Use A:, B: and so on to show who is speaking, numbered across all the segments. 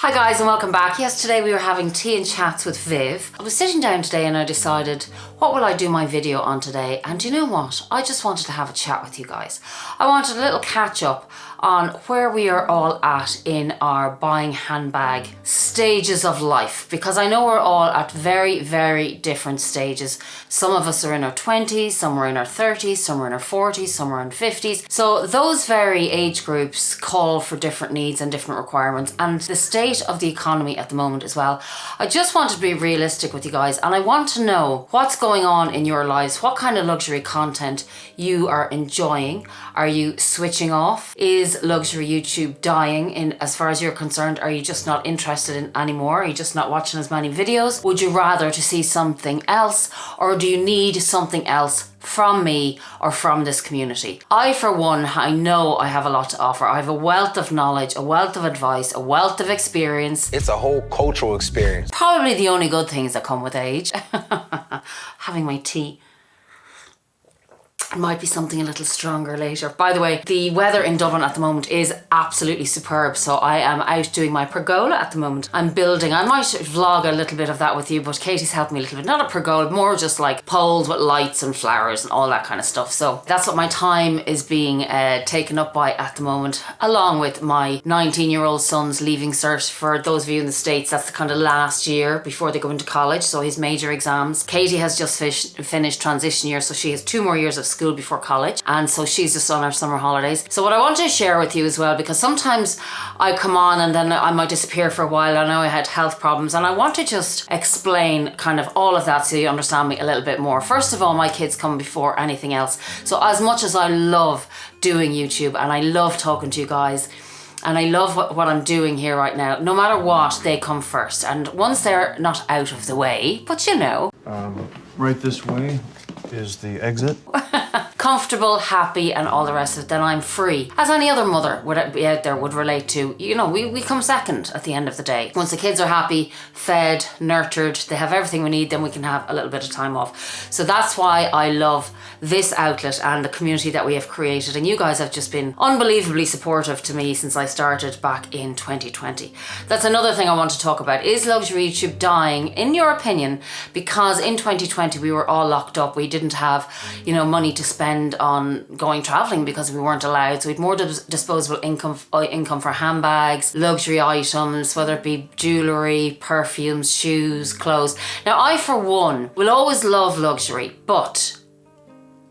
A: Hi guys and welcome back. Yes, today we were having tea and chats with Viv. I was sitting down today and I decided, what will I do my video on today? And you know what? I just wanted to have a chat with you guys. I wanted a little catch up on where we are all at in our buying handbag stages of life, because I know we're all at very, very different stages. Some of us are in our 20s, some are in our 30s, some are in our 40s, some are in 50s. So those very age groups call for different needs and different requirements, and the state of the economy at the moment as well. I just want to be realistic with you guys, and I want to know what's going on in your lives, what kind of luxury content you are enjoying. Are you switching off? Is luxury YouTube dying in as far as you're concerned? Are you just not interested in anymore? Are you just not watching as many videos? Would you rather to see something else, or do you need something else from me or from this community? I, for one, I know I have a lot to offer. I have a wealth of knowledge, a wealth of advice, a wealth of experience.
B: It's a whole cultural experience.
A: Probably the only good things that come with age. Having my tea. Might be something a little stronger later. By the way, the weather in Dublin at the moment is absolutely superb. So I am out doing my pergola at the moment. I'm building. I might vlog a little bit of that with you, but Katie's helped me a little bit. Not a pergola, more just like poles with lights and flowers and all that kind of stuff. So that's what my time is being taken up by at the moment, along with my 19-year-old son's leaving cert. For those of you in the States, that's the kind of last year before they go into college. So his major exams. Katie has just finished transition year, so she has 2 more years of school before college, and so she's just on her summer holidays. So what I want to share with you as well, because sometimes I come on and then I might disappear for a while. I know I had health problems, and I want to just explain kind of all of that so you understand me a little bit more. First of all, my kids come before anything else. So as much as I love doing YouTube and I love talking to you guys, and I love what I'm doing here right now, no matter what, they come first. And once they're not out of the way, but you know.
C: Right this way is the exit.
A: Comfortable, happy, and all the rest of it, then I'm free. As any other mother would be out there would relate to, you know, we come second at the end of the day. Once the kids are happy, fed, nurtured, they have everything we need, then we can have a little bit of time off. So that's why I love this outlet and the community that we have created. And you guys have just been unbelievably supportive to me since I started back in 2020. That's another thing I want to talk about. Is luxury YouTube dying, in your opinion? Because in 2020 we were all locked up. We didn't have, you know, money to spend on going traveling because we weren't allowed. So we had more disposable income for handbags, luxury items, whether it be jewellery, perfumes, shoes, clothes. Now I, for one, will always love luxury, but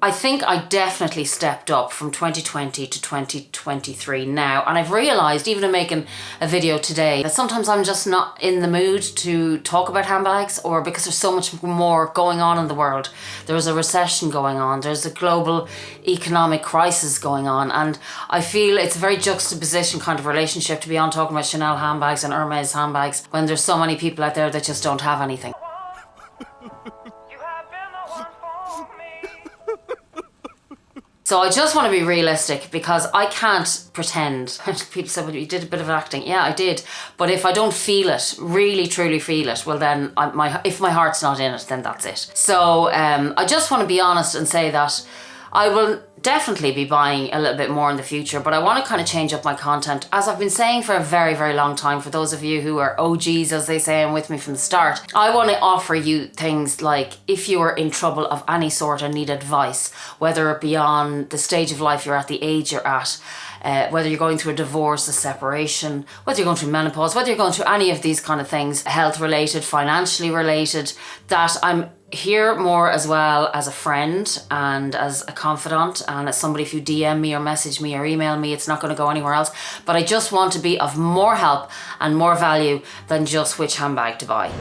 A: I think I definitely stepped up from 2020 to 2023 now. And I've realised, even in making a video today, that sometimes I'm just not in the mood to talk about handbags, or because there's so much more going on in the world. There's a recession going on. There's a global economic crisis going on. And I feel it's a very juxtaposition kind of relationship to be on talking about Chanel handbags and Hermes handbags when there's so many people out there that just don't have anything. So I just want to be realistic, because I can't pretend. People say, well, you did a bit of acting. Yeah, I did. But if I don't feel it, really, truly feel it, well then, if my heart's not in it, then that's it. So I just want to be honest and say that I will definitely be buying a little bit more in the future, but I want to kind of change up my content. As I've been saying for a very, very long time, for those of you who are OGs, as they say, and with me from the start, I want to offer you things like, if you are in trouble of any sort and need advice, whether it be on the stage of life you're at, the age you're at, whether you're going through a divorce, a separation, whether you're going through menopause, whether you're going through any of these kind of things, health related, financially related, that I'm here more as well as a friend and as a confidant and as somebody. If you DM me or message me or email me, it's not going to go anywhere else. But I just want to be of more help and more value than just which handbag to buy.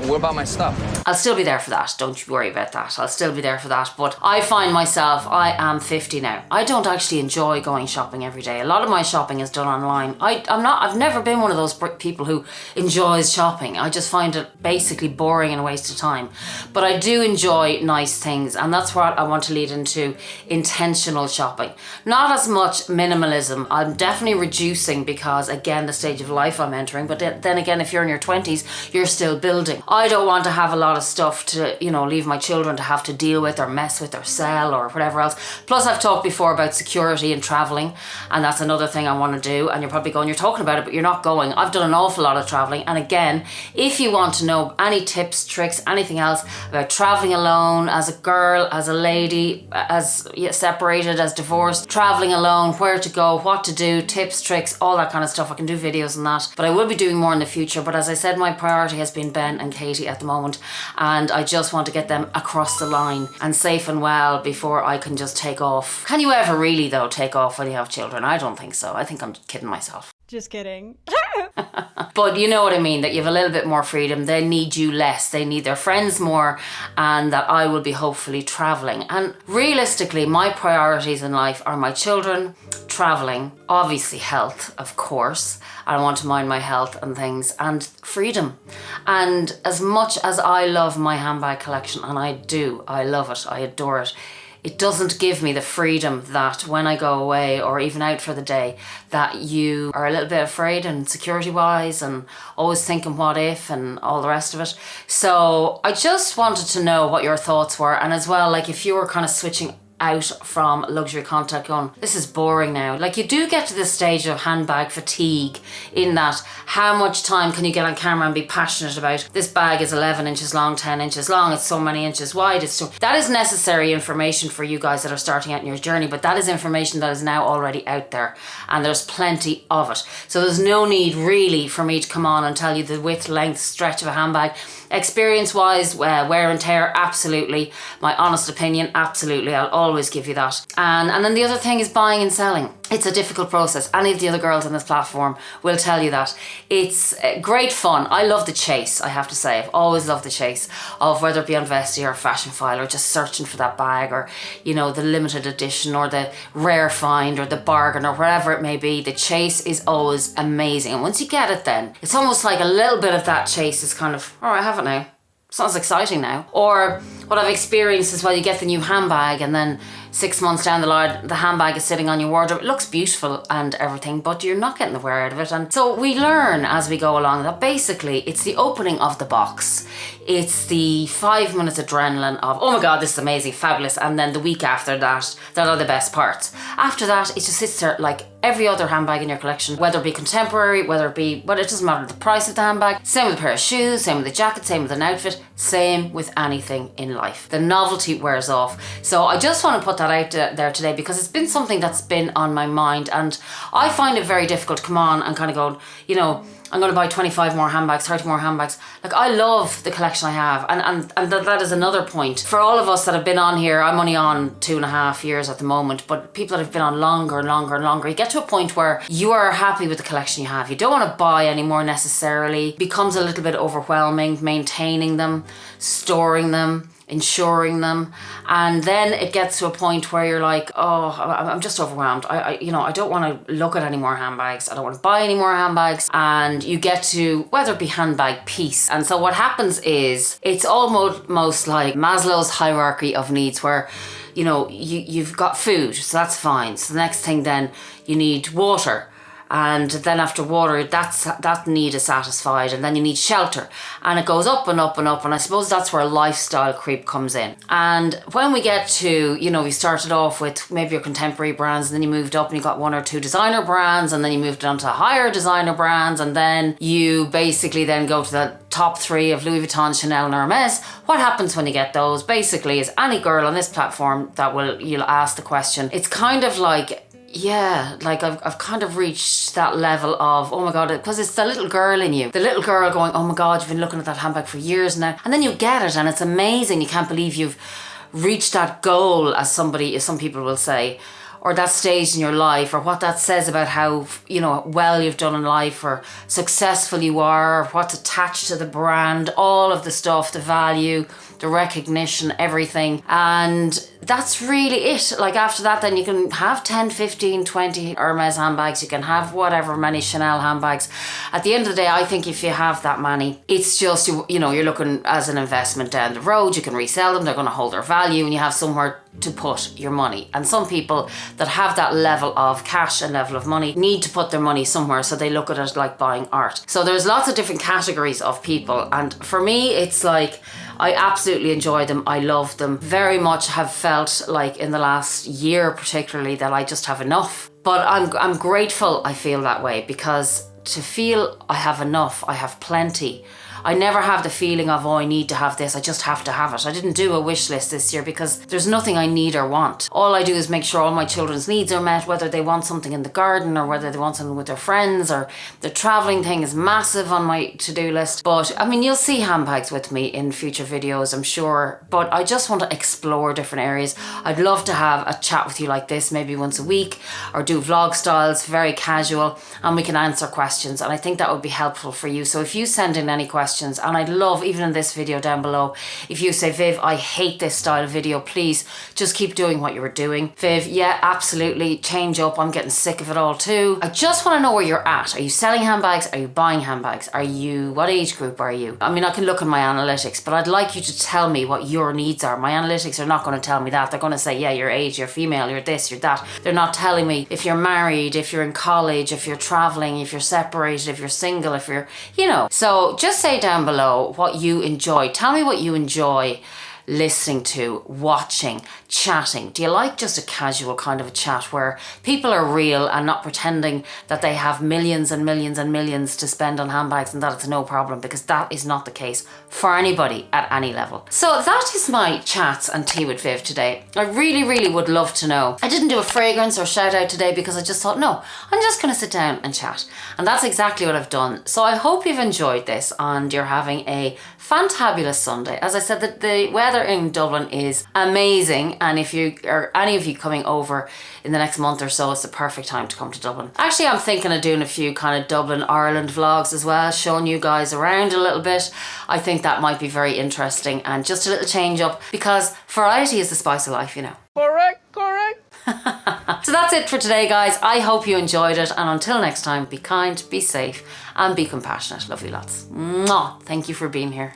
B: What about my stuff?
A: I'll still be there for that. Don't you worry about that. I'll still be there for that. But I find myself, I am 50 now. I don't actually enjoy going shopping every day. A lot of my shopping is done online. I've never been one of those people who enjoys shopping. I just find it basically boring and a waste of time. But I do enjoy nice things, and that's what I want to lead into intentional shopping. Not as much minimalism. I'm definitely reducing because, again, the stage of life I'm entering. But then again, if you're in your 20s, you're still building. I don't want to have a lot of stuff to, leave my children to have to deal with or mess with or sell or whatever else. Plus, I've talked before about security and traveling, and that's another thing I want to do. And you're probably going, you're talking about it, but you're not going. I've done an awful lot of traveling. And again, if you want to know any tips, tricks, anything else about traveling alone, as a girl, as a lady, as separated, as divorced, traveling alone, where to go, what to do, tips, tricks, all that kind of stuff, I can do videos on that. But I will be doing more in the future. But as I said, my priority has been Ben and Katie at the moment, and I just want to get them across the line and safe and well before I can just take off. Can you ever really, though, take off when you have children? I don't think so. I think I'm kidding myself.
D: Just kidding.
A: But you know what I mean, that you have a little bit more freedom. They need you less. They need their friends more, and that I will be hopefully traveling. And realistically, my priorities in life are my children, traveling, obviously health, of course. I want to mind my health and things, and freedom. And as much as I love my handbag collection, and I do, I love it, I adore it, it doesn't give me the freedom that when I go away or even out for the day, that you are a little bit afraid and security wise and always thinking what if and all the rest of it. So I just wanted to know what your thoughts were, and as well, like if you were kind of switching out from luxury content going, this is boring now. Like you do get to this stage of handbag fatigue, in that how much time can you get on camera and be passionate about this bag is 11 inches long, 10 inches long, it's so many inches wide, it's so... That is necessary information for you guys that are starting out in your journey, but that is information that is now already out there, and there's plenty of it. So there's no need really for me to come on and tell you the width, length, stretch of a handbag. Experience wise, wear and tear, absolutely. My honest opinion, absolutely. I'll always give you that. And then the other thing is buying and selling. It's a difficult process. Any of the other girls on this platform will tell you that. It's great fun. I love the chase, I have to say. I've always loved the chase of whether it be on Vestia or Fashion File or just searching for that bag, or, the limited edition or the rare find or the bargain or whatever it may be. The chase is always amazing. And once you get it, then it's almost like a little bit of that chase is kind of, all right, I have it now. It's not as exciting now. Or what I've experienced is, well, you get the new handbag and then 6 months down the line, the handbag is sitting on your wardrobe. It looks beautiful and everything, but you're not getting the wear out of it. And so we learn as we go along that basically it's the opening of the box. It's the 5 minutes adrenaline of, oh my God, this is amazing, fabulous. And then the week after that are the best parts. After that, it just sits there like every other handbag in your collection, whether it be contemporary, whether it be, well, it doesn't matter the price of the handbag. Same with a pair of shoes, same with a jacket, same with an outfit, same with anything in life. The novelty wears off. So I just want to put that out there today, because it's been something that's been on my mind, and I find it very difficult to come on and kind of go, I'm going to buy 25 more handbags, 30 more handbags. Like, I love the collection I have. And that is another point. For all of us that have been on here, I'm only on 2.5 years at the moment, but people that have been on longer and longer and longer, you get to a point where you are happy with the collection you have. You don't want to buy anymore necessarily. It becomes a little bit overwhelming, maintaining them, storing them, insuring them, and then it gets to a point where you're like, oh, I'm just overwhelmed. I don't want to look at any more handbags. I don't want to buy any more handbags. And you get to, whether it be handbag peace. And so what happens is, it's almost like Maslow's hierarchy of needs, where you've got food, so that's fine. So the next thing then, you need water. And then after water, that need is satisfied, and then you need shelter, and it goes up and up and up. And I suppose that's where lifestyle creep comes in. And when we get to, we started off with maybe your contemporary brands, and then you moved up and you got 1 or 2 designer brands, and then you moved on to higher designer brands, and then you basically then go to the top 3 of Louis Vuitton, Chanel and Hermes. What happens when you get those basically is, any girl on this platform you'll ask the question, it's kind of like, yeah, like I've kind of reached that level of, oh my God, because it's the little girl in you. The little girl going, oh my God, you've been looking at that handbag for years now. And then you get it and it's amazing. You can't believe you've reached that goal, as some people will say, or that stage in your life, or what that says about how, well you've done in life, or successful you are, or what's attached to the brand, all of the stuff, the value, the recognition, everything. And that's really it. Like after that, then you can have 10, 15, 20 Hermes handbags. You can have whatever many Chanel handbags. At the end of the day, I think if you have that many, it's just, you know, you're looking as an investment down the road. You can resell them. They're going to hold their value and you have somewhere to put your money. And some people that have that level of cash and level of money need to put their money somewhere, so they look at it like buying art. So there's lots of different categories of people, and for me it's like I absolutely enjoy them. I love them very much. Have felt like in the last year particularly that I just have enough, but I'm grateful I feel that way, because to feel I have enough, I have plenty, I never have the feeling of, oh, I need to have this, I just have to have it. I didn't do a wish list this year because there's nothing I need or want. All I do is make sure all my children's needs are met, whether they want something in the garden or whether they want something with their friends, or the traveling thing is massive on my to-do list. But I mean, you'll see handbags with me in future videos, I'm sure, but I just want to explore different areas. I'd love to have a chat with you like this, maybe once a week, or do vlog styles, very casual, and we can answer questions, and I think that would be helpful for you. So if you send in any questions, and I'd love, even in this video down below, if you say, Viv, I hate this style of video, please just keep doing what you were doing. Viv, yeah, absolutely, change up, I'm getting sick of it all too. I just want to know where you're at. Are you selling handbags? Are you buying handbags? Are you, what age group are you? I mean, I can look at my analytics, but I'd like you to tell me what your needs are. My analytics are not going to tell me that. They're going to say, yeah, your age, you're female, you're this, you're that. They're not telling me if you're married, if you're in college, if you're traveling, if you're separated, if you're single, if you're, you know. So just say down below what you enjoy. Tell me what you enjoy listening to, watching, chatting. Do you like just a casual kind of a chat where people are real and not pretending that they have millions and millions and millions to spend on handbags and that it's no problem? Because that is not the case for anybody at any level. So that is my chats and tea with Viv today. I really, really would love to know. I didn't do a fragrance or shout out today because I just thought, no, I'm just going to sit down and chat. And that's exactly what I've done. So I hope you've enjoyed this and you're having a fantabulous Sunday. As I said, the weather in Dublin is amazing, and if you or any of you coming over in the next month or so, it's the perfect time to come to Dublin. Actually, I'm thinking of doing a few kind of Dublin, Ireland vlogs as well, showing you guys around a little bit. I think that might be very interesting and just a little change up, because variety is the spice of life, you know.
B: Correct.
A: So that's it for today, guys. I hope you enjoyed it, and until next time, be kind, be safe, and be compassionate. Love you lots. Mwah. Thank you for being here.